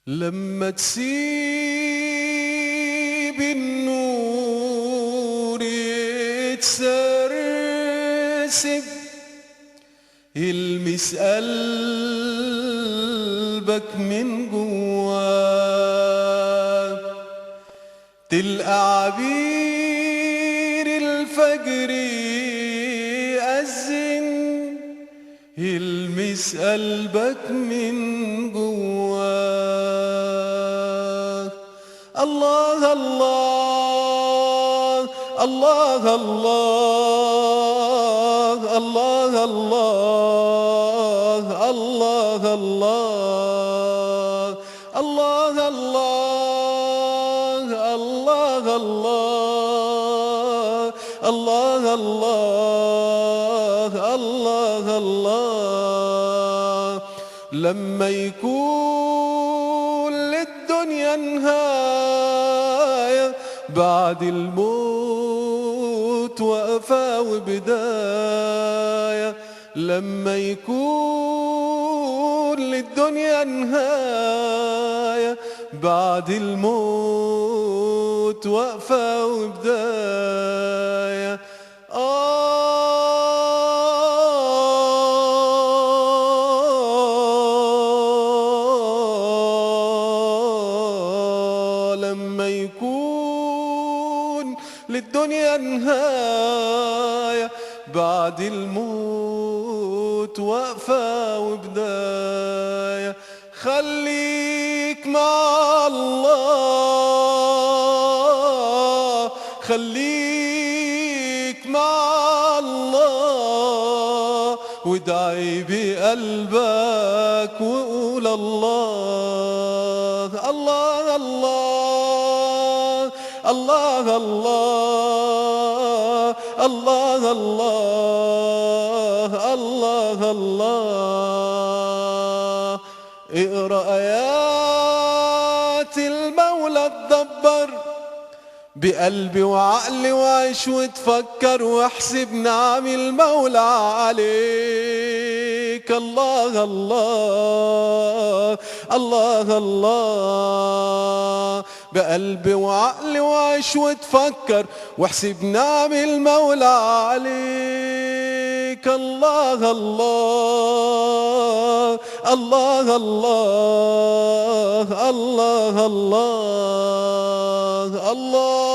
لما تسيب النور يتسرسب يلمس قلبك من جواه، تلقى عبير الفجر يأذن يلمس قلبك من جواه. الله الله الله الله الله الله الله الله الله الله الله الله الله الله الله. لما يكون للدنيا نهاية بعد الموت وقفة وبداية، لما يكون للدنيا نهاية بعد الموت وقفة وبداية. لما يكون للدنيا نهاية بعد الموت وقفة وبداية، خليك مع الله، خليك مع الله وادعي بقلبك وقول الله الله الله الله الله الله الله الله الله. اقرأ آيات المولى تدبر بقلبي وعقلي وعيش وتفكر واحسب نعم المولى عليك. الله الله الله الله. بقلبي وعقلي وعيش وتفكر واحسب نعم المولى عليك. الله الله الله الله الله الله الله.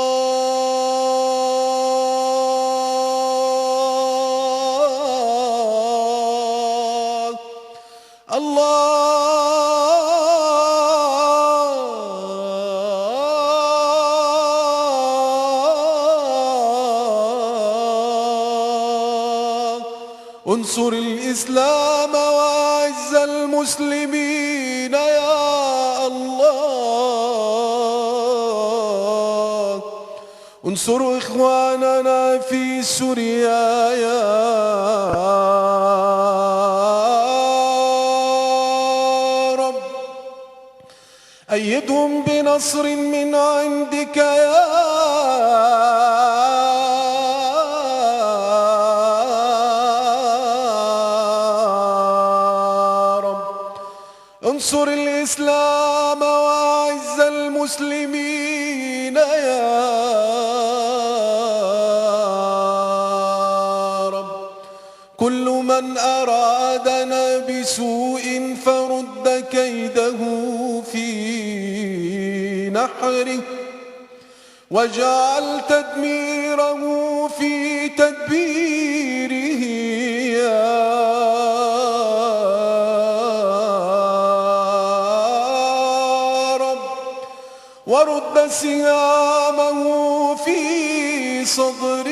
انصر الإسلام وأعز المسلمين يا الله، انصر إخواننا في سوريا يا رب، أيدهم بنصر من عندك يا انصر الإسلام وأعز المسلمين يا رب. كل من أرادنا بسوء فرد كيده في نحره واجعل تدميره في تدبيره يا ورد سهامه في صدره